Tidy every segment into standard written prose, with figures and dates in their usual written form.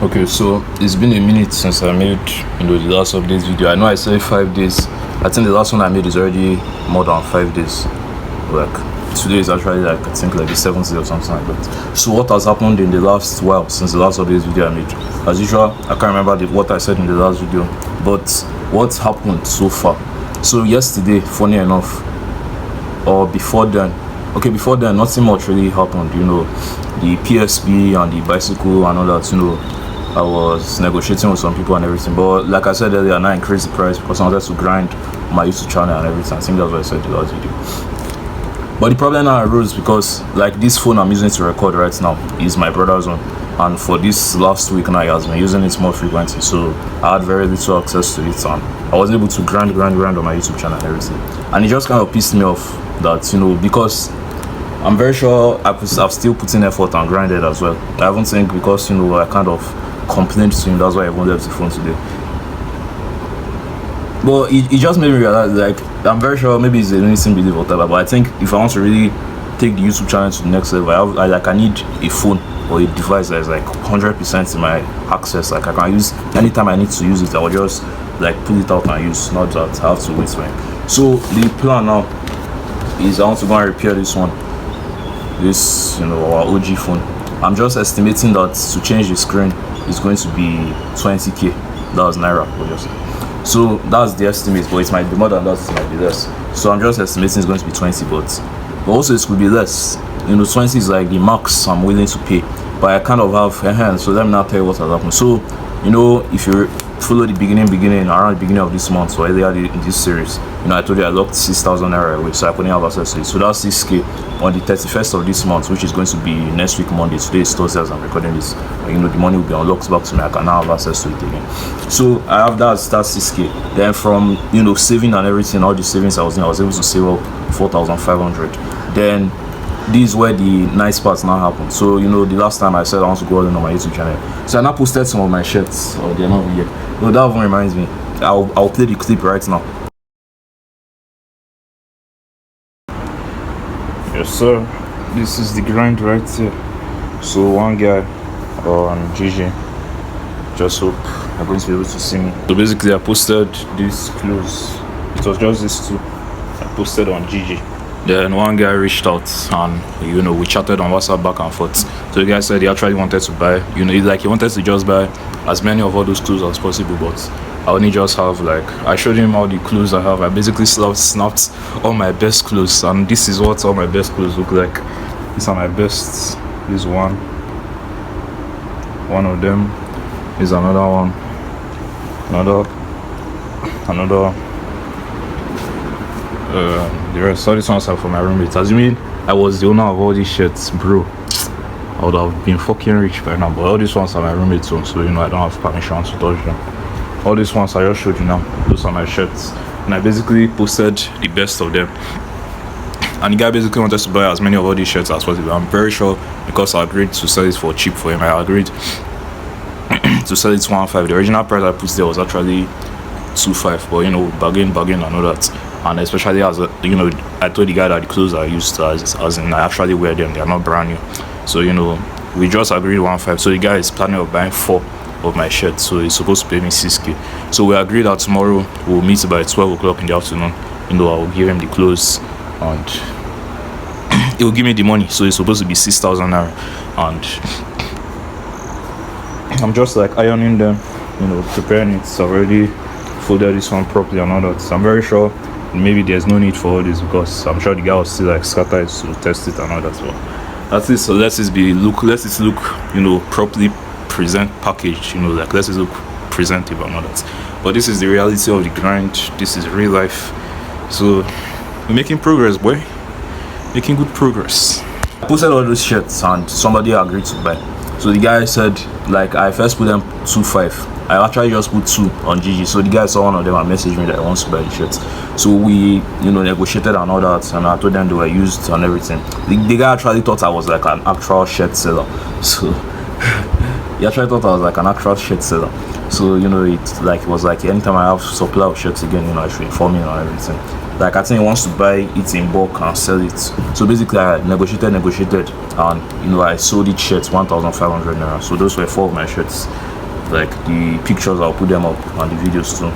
Okay, so it's been a minute since I made the last update video. I know I said 5 days. I think the last one I made is already more than 5 days. Like today is actually like I think like the 7th day or something like that. So what has happened in the last while since the last update video I made? As usual, I can't remember what I said in the last video, but what happened so far? So yesterday, funny enough, or before then, nothing much really happened. The PSP and the bicycle and all that. I was negotiating with some people and everything, but like I said earlier, I increased the price because I wanted to grind my YouTube channel and everything. I think that's what I said in the last video. But the problem now arose because like this phone I'm using to record right now is my brother's one, and for this last week now he has been using it more frequently, so I had very little access to it and I wasn't able to grind on my YouTube channel and everything. And it just kind of pissed me off that because I'm very sure I've still put in effort and grinded as well. I haven't think because I kind of complained to him, that's why I won't left the phone today. But it just made me realize, like, I'm very sure maybe it's an innocent belief or whatever, but I think if I want to really take the YouTube channel to the next level, I need a phone or a device that is like 100% in my access. Like I can use anytime I need to use it, I will just like pull it out and use, not that I have to wait for it. So the plan now is I want to go and repair this one, our OG phone. I'm just estimating that to change the screen is going to be 20k. That was naira, obviously. So that's the estimate, but it might be more than that, it might be less. So I'm just estimating it's going to be 20, but also it could be less. 20 is like the max I'm willing to pay, but I kind of have a hand. So let me now tell you what has happened. So if you follow the beginning around the beginning of this month or earlier in this series, I told you I locked 6,000 naira away, so I couldn't have access to it. So that's 6k on the 31st of this month, which is going to be next week Monday. Today is Thursday as I'm recording this. The money will be unlocked back to me. I can now have access to it again. So I have that's 6k. Then from saving and everything, all the savings I was able to save up 4,500. Then this is where the nice parts now happen. So the last time I said I want to go all in on my YouTube channel, so I now posted some of my shirts. Oh, they're not here. That one reminds me. I'll play the clip right now. Yes sir, this is the grind right here. So one guy on GG, just hope you're going to be able to see me. So basically I posted this clothes, it was just this two I posted on GG. Then one guy reached out and we chatted on WhatsApp back and forth. So the guy said he actually wanted to buy, he wanted to just buy as many of all those clothes as possible, but I only just have I showed him all the clothes I have. I basically snapped all my best clothes, and this is what all my best clothes look like. These are my best. This one of them is another one, another. The rest, all these ones are for my roommates. Assuming I was the owner of all these shirts, bro, I would have been fucking rich by now. But all these ones are my roommates own, so I don't have permission to touch them. All these ones I just showed you now, those are my shirts, and I basically posted the best of them. And the guy basically wanted to buy as many of all these shirts as possible. I'm very sure because I agreed to sell it for cheap for him. I agreed to sell it 1.5. The original price I put there was actually 2.5, but bargain and all that. And especially as I told the guy that the clothes I used as in I actually wear them, they are not brand new. So we just agreed 1.5. So the guy is planning on buying 4 of my shirts, so he's supposed to pay me 6k. So we agreed that tomorrow we'll meet by 12 o'clock in the afternoon. I will give him the clothes and he will give me the money. So it's supposed to be 6,000 naira, and I'm just ironing them, preparing it. So I've already folded this one properly and all that. So I'm very sure maybe there's no need for all this because I'm sure the guy will still scatter it to test it and all that. So that's it. So let it look properly packaged, let it look presentable and all that. But this is the reality of the grind. This is real life. So we're making progress, boy. Making good progress. I posted all those shirts and somebody agreed to buy. So the guy said I first put them 2.5. I actually just put 2 on GG. So the guy saw one of them and messaged me that he wants to buy the shirts. So we negotiated and all that, and I told them they were used and everything. The guy actually thought I was an actual shirt seller. So he actually thought I was an actual shirt seller. So it was anytime I have supply of shirts again, I should inform him and everything. I think he wants to buy it in bulk and sell it. So basically I negotiated, and I sold each shirt 1,500 naira. So those were 4 of my shirts. like the pictures, I'll put them up, and the videos too.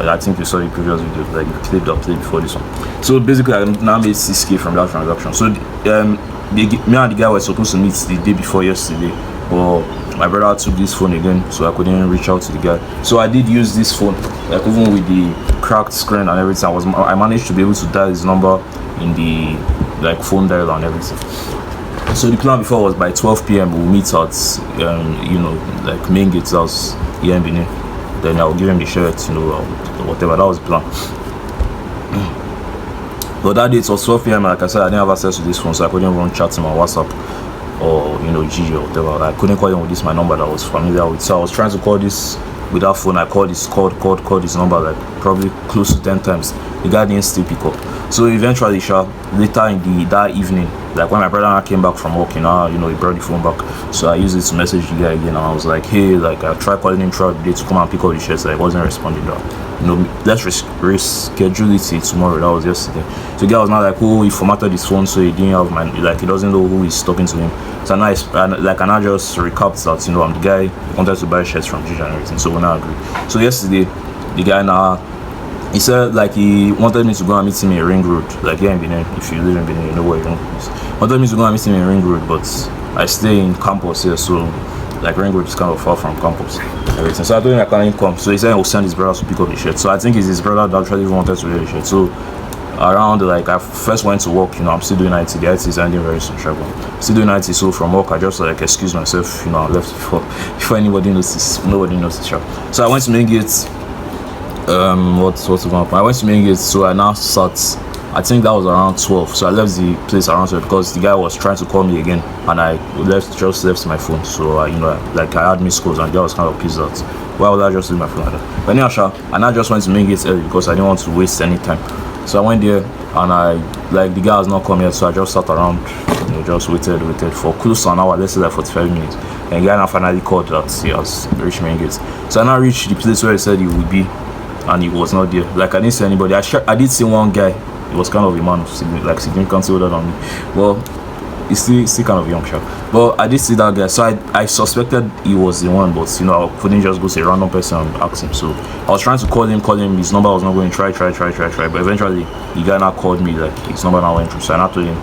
I think you saw the previous video, like the clip that played before this one. So basically, I now made 6K from that transaction. So me and the guy were supposed to meet the day before yesterday, but my brother took this phone again, so I couldn't reach out to the guy. So I did use this phone, like even with the cracked screen and everything. I managed to be able to dial his number in the like phone dial and everything. So the plan before was by 12 p.m. we'll meet at like main gate's house here in Benin. Then I'll give him the shirt, whatever. That was the plan. But that day it was 12 p.m. Like I said, I didn't have access to this phone, so I couldn't even chat him on WhatsApp or Gigi or whatever. I couldn't call him with this my number that I was familiar with. So I was trying to call this with that phone. I called his his number like probably close to 10 times. The guy didn't still pick up. So eventually, later in that evening, like when my brother came back from work, he brought the phone back. So I used it to message the guy again, and I was like, hey, like I tried calling him throughout the day to come and pick up the shirts, like, he wasn't responding. Let's reschedule it till tomorrow. That was yesterday. So the guy was not like, oh, he formatted his phone, so he didn't have he doesn't know who is talking to him. So now I just recapped that, I'm the guy who wanted to buy shirts from Gigi and everything. So we now agreed. So yesterday, the guy now, he said like he wanted me to go and meet him in Ring Road, like here in Benin. If you live in Benin, you know where Ring Road is. Wanted me to go and meet him in Ring Road, but I stay in campus here, so like Ring Road is kind of far from campus. Everything. So I told him I can't come. So he said he'll send his brother to pick up the shirt. So I think it's his brother that actually wanted to wear the shirt. So around I first went to work, I'm still doing IT. The IT is ending very soon, still doing IT. So from work I just excuse myself, I left before anybody noticed. Nobody noticed. So I went to main gate. What's going to happen? I went to main gate, so I now sat. I think that was around 12. So I left the place around 12 because the guy was trying to call me again, and I just left my phone. So I had missed calls, and the guy was kind of pissed out. Why would I just leave my phone like that? But anyhow, and I just went to main gate early because I didn't want to waste any time. So I went there, and the guy has not come yet, so I just sat around, just waited for close to an hour, let's say like 45 minutes. And the guy now finally called that he has reached main gate. So I now reached the place where he said he would be, and he was not there. Like I didn't see anybody. I did see one guy. He was kind of a man, significantly older than me. Well, he's still kind of young, but I did see that guy, so I suspected he was the one, but I couldn't just go to a random person and ask him. So I was trying to call him, his number was not going. Try, but eventually the guy now called me, like his number now went through. So I now told him,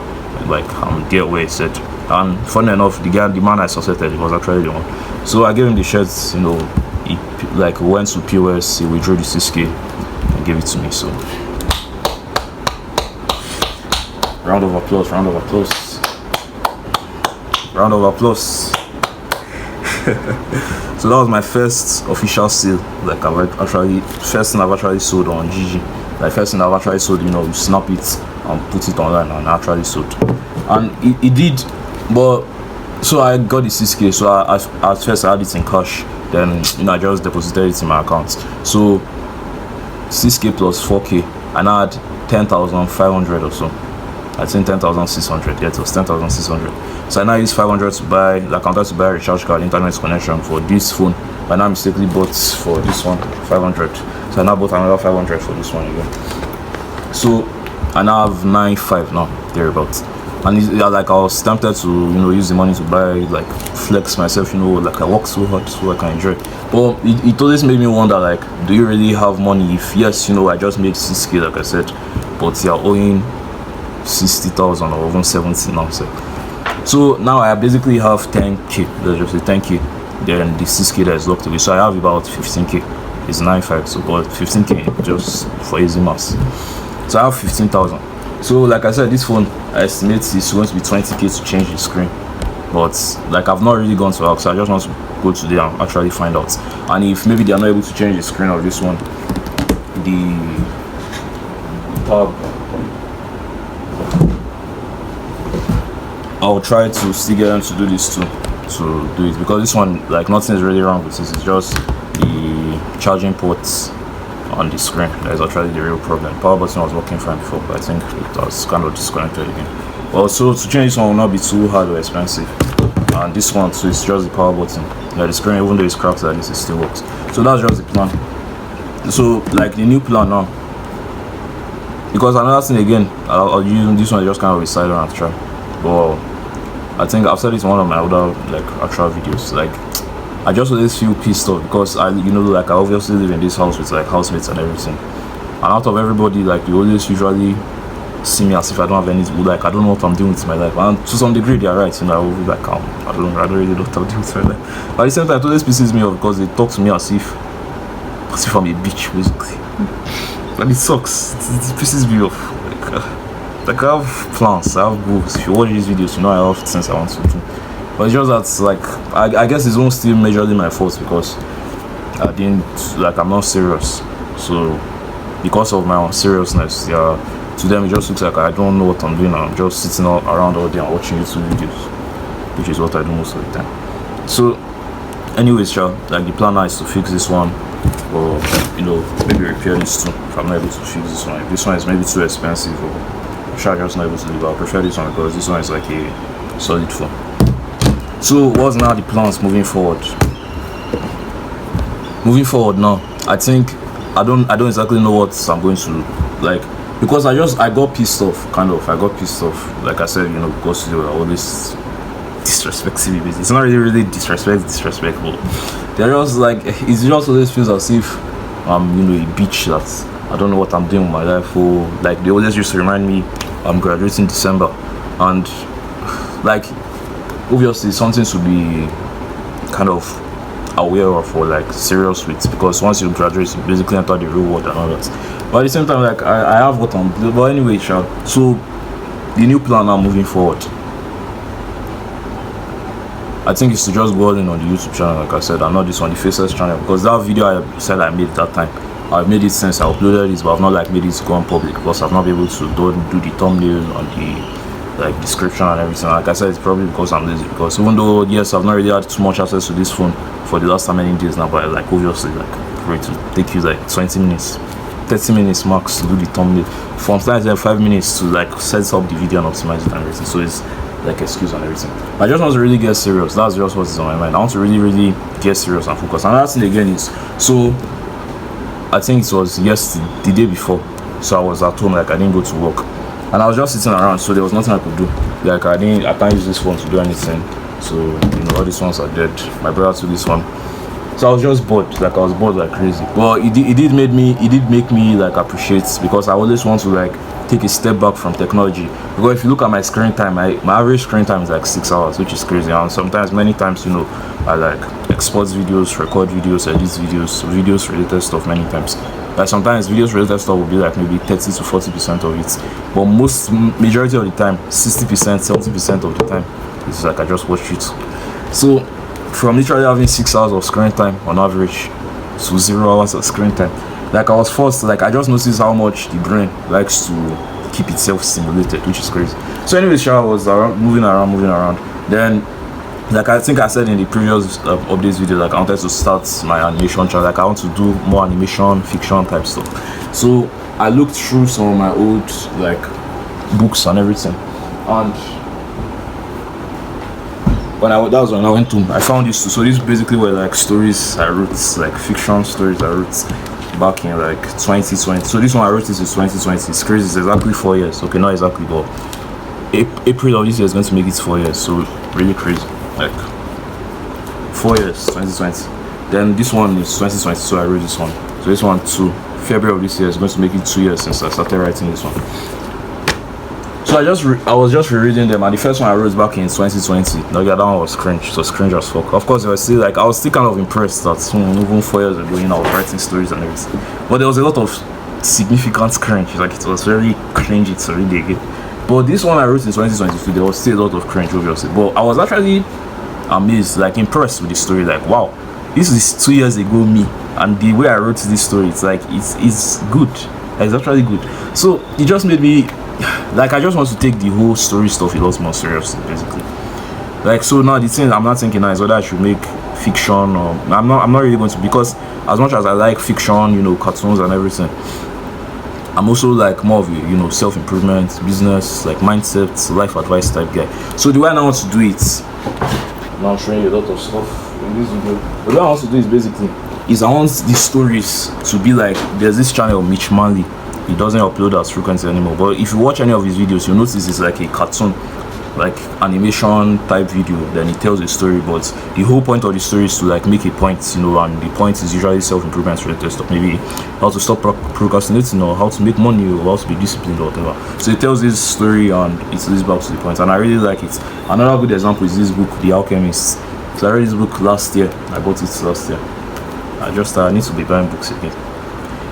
like, I'm there where he said. And funny enough, the man I suspected, he was actually the one. So I gave him the shirts. He went to POS, he withdrew the 6K and gave it to me. So round of applause. So that was my first official sale. Like first thing I've actually sold on Gigi. Like first thing I've actually sold, you snap it and put it online and actually sold. And it did, but so I got the 6K. So at first I had it in cash. Then I just deposited it in my account. So 6K plus 4K, and I had 10,500 or so. I think 10,600. Yeah, it was 10,600. So I now use 500 to buy, I wanted to buy a recharge card, internet connection for this phone. I now mistakenly bought for this one 500. So I now bought another 500 for this one again. So I now have 9,500 now, thereabouts. And I was tempted to use the money to buy, flex myself, I work so hard so I can enjoy. But it always made me wonder, do you really have money? If yes, I just made 6K, like I said, but you're owing 60,000 or even 70 now. So now I basically have 10K. Let's just say 10K. Then the 6K that is locked away. So I have about 15K. It's 9,500. So but 15K just for easy maths. So I have 15,000. So like I said, this phone I estimate is going to be 20K to change the screen. But I've not really gone to work, so I just want to go today and actually find out. And if maybe they are not able to change the screen of this one, the I'll try to still get them to do this too, to do it, because this one, nothing is really wrong with this. It's just the charging ports on the screen that is actually the real problem. Power button was working fine before, but I think it was kind of disconnected again. Well, so to change this one will not be too hard or expensive, and this one too is just the power button. The screen, even though it's cracked like this, it still works. So that's just the plan. So the new plan now, because another thing again, I'll use this one just kind of a side on try. But I think I've said it's one of my other actual videos. I just always feel pissed off because I like I obviously live in this house with like housemates and everything, and out of everybody, like they always usually see me as if I don't have any, like I don't know what I'm doing with my life, and to some degree they're right. I will be like I don't really know what I'm doing with my life, but at the same time it always pisses me off because they talk to me as if I'm a bitch basically, and it sucks. It pisses me off. Like I have plans, I have goals. If you watch these videos, you know I have things I want to do. But it's just that, like, I guess it's won't still majorly my fault because I didn't, like, I'm not serious. So, because of my seriousness, yeah, to them it just looks like I don't know what I'm doing. I'm just sitting around all day and watching YouTube videos, which is what I do most of the time. So, anyways, like, the plan now is to fix this one, or, maybe repair this too, if I'm not able to fix this one. If this one is maybe too expensive, or I'm sure I'm just not able to do it, but I prefer this one because this one is like a solid phone. So what's now the plans moving forward? Moving forward now, I think I don't exactly know what I'm going to do, like, because I got pissed off, kind of. I got pissed off, like I said, because they were always disrespecting me. It's not really disrespectful. They're just like, it just always feels as if I'm a bitch that I don't know what I'm doing with my life. Or like they always used to remind me I'm graduating December, and like, obviously something to be kind of aware of or like serious with, because once you graduate you basically enter the real world and all that. But at the same time, like I have what I'm doing. But anyway, so the new plan now moving forward, I think it's to just go all in on the YouTube channel, like I said, and not this one, the Faceless channel, because that video I said I made that time, I've made it since I uploaded this, but I've not like made it go on public because I've not been able to do the thumbnail and the like description and everything. Like I said, it's probably because I'm lazy, because even though yes I've not really had too much access to this phone for the last how many days now, but like obviously like for it to take you like 20 minutes 30 minutes max to do the thumbnail, from sometimes like 5 minutes to like set up the video and optimize it and everything, so it's like excuse and everything. I just want to really get serious. That's just what's on my mind. I want to really get serious and focus. Another thing again is, so I think it was the day before, so I was at home, like I didn't go to work, and I was just sitting around, so there was nothing I could do. Like I can't use this phone to do anything, so all these ones are dead. My brother took this one, so I was just bored. Like I was bored like crazy. But it did make me like appreciate, because I always want to like take a step back from technology. Because if you look at my screen time, my average screen time is like 6 hours, which is crazy. And sometimes, many times, I like export videos, record videos, edit videos related stuff many times. Like sometimes videos related stuff will be like maybe 30 to 40% of it, but majority of the time, 60%, 70% of the time, it's like I just watch it. So from literally having 6 hours of screen time on average to 0 hours of screen time, like I was forced, like I just noticed how much the brain likes to keep itself stimulated, which is crazy. So anyways, I was moving around. Then, like I think I said in the previous updates video, like I wanted to start my animation channel. Like I want to do more animation, fiction type stuff. So I looked through some of my old like books and everything, and that was when I went to, I found this too. So these basically were like stories I wrote, like fiction stories I wrote back in like 2020. So this one I wrote this in 2020. It's crazy. It's exactly 4 years. Okay, not exactly, but April of this year is going to make it 4 years. So really crazy. Like 4 years, 2020. Then this one is 2020. So I wrote this one. So this one too, February of this year is going to make it 2 years since I started writing this one. So I was just rereading them, and the first one I wrote back in 2020. No, yeah, that one was cringe. So cringe as fuck. Of course, I was still kind of impressed that even 4 years ago, I was writing stories and everything. But there was a lot of significant cringe. Like it was very cringy to read again. But this one I wrote in 2022, there was still a lot of cringe, obviously. But I was actually amazed, like impressed with the story. Like wow, this is 2 years ago me, and the way I wrote this story, it's like it's good. It's actually good. So it just made me. Like I just want to take the whole story stuff a lot more seriously, basically. Like so now the thing I'm not thinking now is whether I should make fiction or I'm not really going to, because as much as I like fiction, cartoons and everything, I'm also like more of a self-improvement, business, like mindset, life advice type guy. So the way I want to do it, now I'm showing you a lot of stuff in this video. The way I want to do is basically I want these stories to be like, there's this channel Mitch Manley. He doesn't upload as frequently anymore, but if you watch any of his videos, you'll notice it's like a cartoon, like animation type video, then it tells a story, but the whole point of the story is to like make a point, you know, and the point is usually self-improvement related stuff, maybe how to stop procrastinating, or how to make money, or how to be disciplined, or whatever. So it tells this story and it leads back to the point, and I really like it. Another good example is this book, The Alchemist. So I read this book last year. I bought it last year. I need to be buying books again.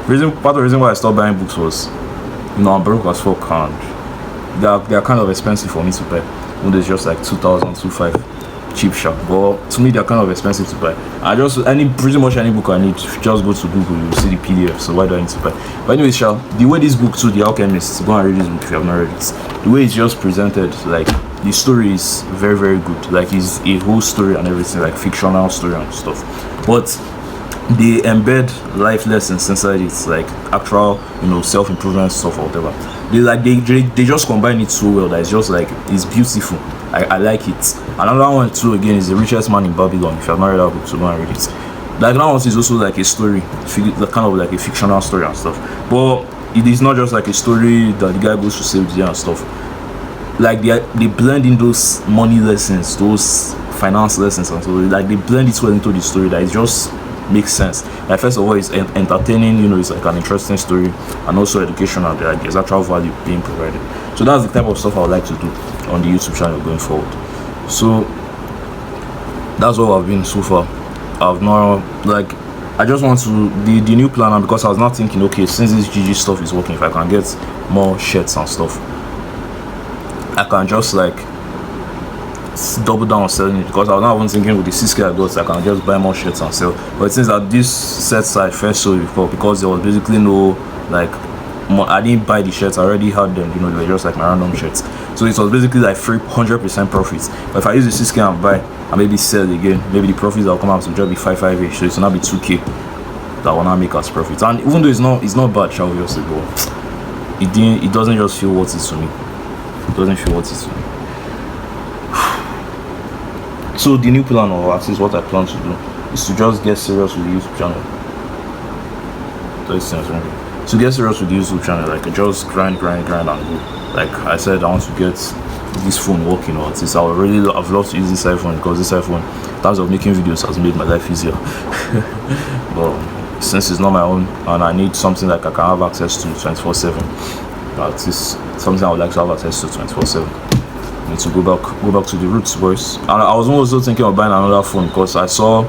Part of the reason why I stopped buying books was, you know, I'm broke as fuck, and they are kind of expensive for me to buy. When there's just like 2,000, 2,500, cheap shop. But to me, they're kind of expensive to buy. Pretty much any book I need, just go to Google, you see the PDF. So why do I need to buy? But anyway, the way this book too, The Alchemist, go and read this book if you have not read it. The way it's just presented, like the story is very, very good. Like it's a whole story and everything, like fictional story and stuff. But they embed life lessons inside it, like actual, you know, self-improvement stuff or whatever. They just combine it so well that it's just like, it's beautiful. I like it. Another one too, again, is The Richest Man in Babylon. If you have not read that book, so go and read it. Like that one is also like a story, kind of like a fictional story and stuff. But it is not just like a story that the guy goes to save the day and stuff. Like they blend in those money lessons, those finance lessons and so like they blend it well into the story that it just makes sense. Like first of all, it's entertaining, you know, it's like an interesting story, and also educational. Like there's actual value being provided. So that's the type of stuff I would like to do on the YouTube channel going forward. So that's what I've been so far. I've not, like, I just want to the new plan, because I was not thinking, okay, since this GG stuff is working, if I can get more shirts and stuff, I can just like double down on selling it, because I was not even thinking with the 6K I got, I can just buy more shirts and sell. But it seems that this sets I first sold before, because there was basically no, like, I didn't buy the shirts, I already had them, you know, they were just like my random shirts. So it was basically like 100% profits. But if I use the 6K and buy and maybe sell again, maybe the profits that will come out to just be 5,500, so it's not be 2K that will not make us profits. And even though it's not bad, obviously, but it doesn't just feel worth it to me. It doesn't feel worth it to me. So the new plan, or at least what I plan to do, is to just get serious with the YouTube channel. To get serious with the YouTube channel, like just grind and go. Like I said, I want to get this phone working, or at least I've loved to use this iPhone, because this iPhone, in terms of making videos, has made my life easier. But since it's not my own, and I need something like I can have access to 24/7, at least something I would like to have access to 24/7. I need to go back to the roots, boys. And I was also thinking of buying another phone, because I saw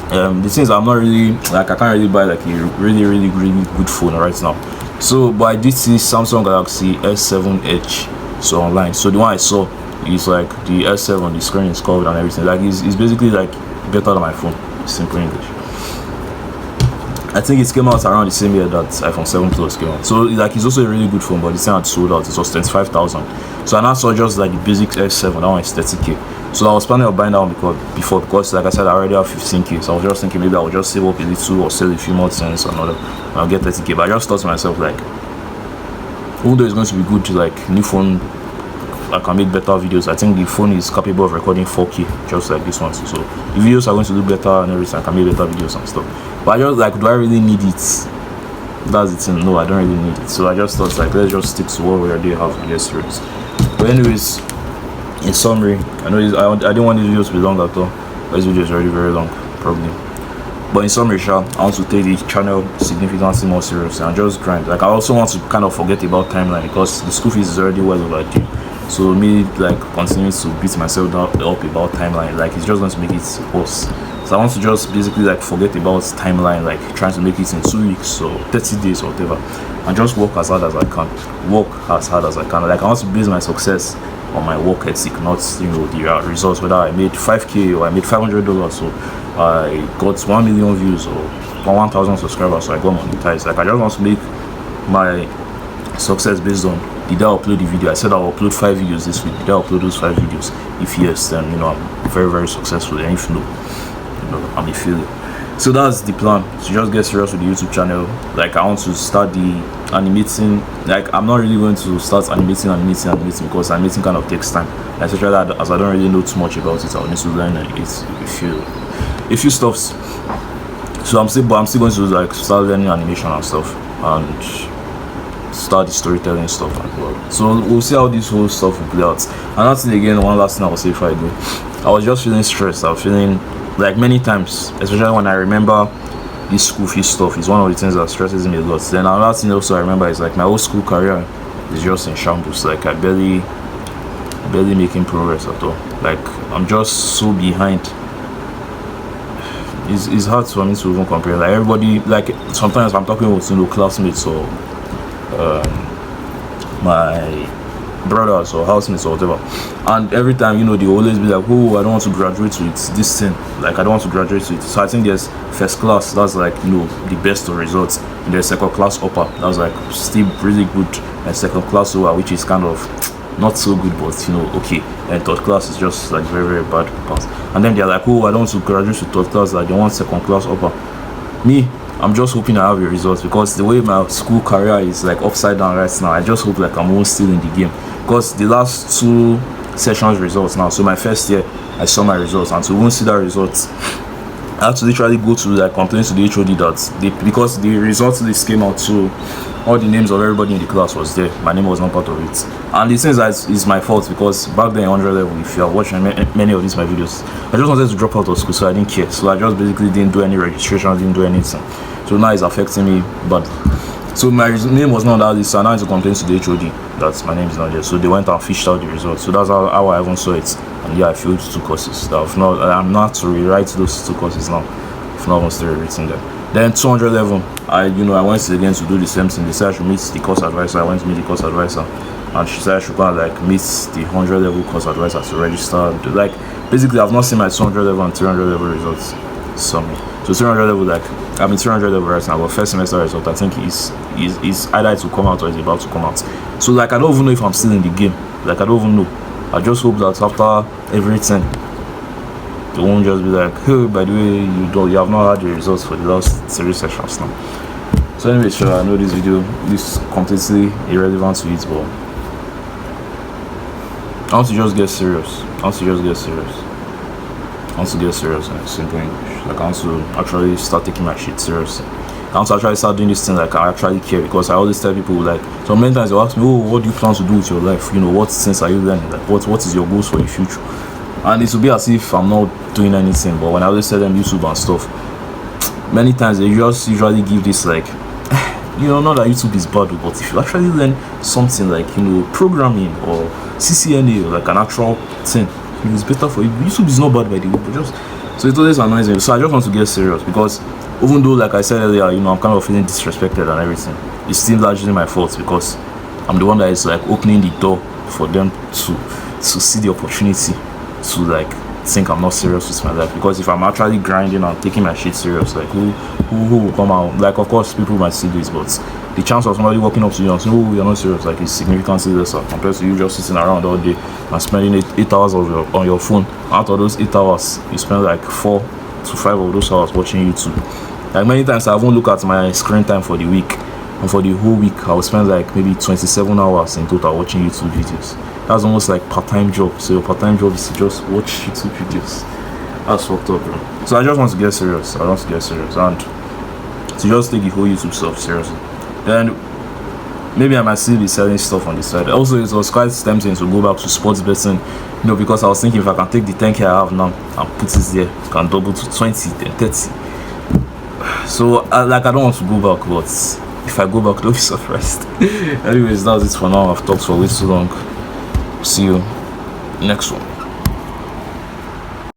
the things I'm not really, like, I can't really buy like a really good phone right now. So but I did see Samsung Galaxy S7 Edge so online. So the one I saw is like the S7, the screen is curved and everything, like it's basically like better than my phone, simple English. I think it came out around the same year that iPhone 7 Plus came out. So like it's also a really good phone, but this thing had sold out. It was 25,000. So I now saw just like the basic S7, that one is 30K. So I was planning on buying that one because like I said, I already have 15K. So I was just thinking maybe I would just save up a little or sell a few more cents or another, and I'll get 30K. But I just thought to myself, like, even though it's going to be good to like new phone, I can make better videos. I think the phone is capable of recording 4K, just like this one. So the videos are going to do better and everything. I can make better videos and stuff. But I just like, do I really need it? That's the thing. No, I don't really need it. So I just thought, like, let's just stick to what we already have and get serious. But anyways, in summary, I didn't want these videos to be long at all. This video is already very long, probably. But in summary, I want to take the channel significantly more serious and just grind. Like, I also want to kind of forget about timeline, because the school fees is already well overdue. So me, like, continuing to beat myself up about timeline, like, it's just going to make it worse. So I want to just basically like forget about timeline, like trying to make it in 2 weeks or 30 days or whatever, and just work as hard as I can. Like, I want to base my success on my work ethic, not, you know, the results, whether I made 5K or I made $500, so I got 1 million views or 1,000 subscribers, so I got monetized. Like, I just want to make my success based on, did I upload the video? I said I'll upload 5 videos this week. Did I upload those 5 videos? If yes, then, you know, I'm very successful. And if no, you know, I'm a failure. So that's the plan, to just get serious with the YouTube channel. Like, I want to start the animating. Like, I'm not really going to start animating because animating kind of takes time, especially as I don't really know too much about it. I'll need to learn a few stuffs. So I'm still going to like start learning animation and stuff. And start the storytelling stuff and well. So we'll see how this whole stuff will play out. And that's it again. One last thing I will say if I do. I was just feeling stressed. I was feeling like many times, especially when I remember this school fee stuff is one of the things that stresses me a lot. Then another thing also I remember is like my whole school career is just in shambles. Like I barely making progress at all. Like I'm just so behind. It's hard for me to even compare. Like everybody, like sometimes I'm talking with classmates or my brothers or housemates or whatever, and every time they always be like, oh, I don't want to graduate with this thing, like I don't want to graduate with. So I think there's first class, that's like the best of results, and there's second class upper, that's like still really good, and second class lower, which is kind of not so good, but okay, and third class is just like very, very bad pass. And then they're like, oh, I don't want to graduate with third class, like they want second class upper. Me, I'm just hoping I have a result, because the way my school career is like upside down right now, I just hope like I'm almost still in the game. Because the last 2 sessions results now, so my first year I saw my results, and to even see that results, I had to literally go to like complain to the HOD that because the results list came out, so all the names of everybody in the class was there, my name was not part of it. And the thing is my fault, because back then in 100 level, if you are watching many of these my videos, I just wanted to drop out of school, so I didn't care. So I just basically didn't do any registration, didn't do anything. So now it's affecting me badly. So my name was not on that list, so now I had to complain to the HOD that my name is not there. So they went and fished out the results. So that's how I even saw it. And yeah, I failed 2 courses. I'm not to rewrite those 2 courses now. If not, I'm still rewriting them. Then 200 level, I went again to do the same thing. They said I should meet the course advisor. I went to meet the course advisor, and she said I should go and like meet the 100 level course advisor to register. Like basically, I've not seen my 200 level and 300 level results. So 300 level, like I'm in 300 level right now, but first semester result I think is either it will come out or it's about to come out. So like I don't even know if I'm still in the game. Like I don't even know. I just hope that after everything, they won't just be like, hey, by the way, you have not had the results for the last 3 sessions now. So anyway, sure, I know this video is completely irrelevant to it, but I want to just get serious. I want to get serious in simple English. Like I want to actually start taking my shit seriously. I want to actually start doing this thing like I actually care, because I always tell people, like, so many times they ask me, oh, what do you plan to do with your life? What things are you learning? Like what is your goals for the future? And it will be as if I'm not doing anything. But when I always tell them YouTube and stuff, many times they just usually give this like, not that YouTube is bad, but if you actually learn something like programming or CCNA or like an actual thing, it's better for you. YouTube is not bad by the way, but just so it always annoys me. So I just want to get serious, because even though like I said earlier, I'm kind of feeling disrespected and everything, it's still largely my fault, because I'm the one that is like opening the door for them to see the opportunity to like think I'm not serious with my life. Because if I'm actually grinding and taking my shit serious, like who will come out? Like of course people might see this, but the chance of somebody walking up to you and saying, oh, you're not serious, like is significantly lesser compared to you just sitting around all day and spending 8 hours on your phone. Out of those 8 hours, you spend like 4 to 5 of those hours watching YouTube. Like many times I won't look at my screen time for the week, and for the whole week I will spend like maybe 27 hours in total watching YouTube videos. That's almost like part-time job. So your part-time job is to just watch YouTube videos. That's fucked up, bro. So I just want to get serious. And to just take the whole YouTube stuff seriously. Then maybe I might still be selling stuff on the side. Also, it was quite tempting to go back to sports betting, because I was thinking if I can take the 10k I have now and put it there, I can double to 20, then 30. So I don't want to go back, but if I go back, don't be surprised. Anyways, that's it for now. I've talked for way too long. See you next one.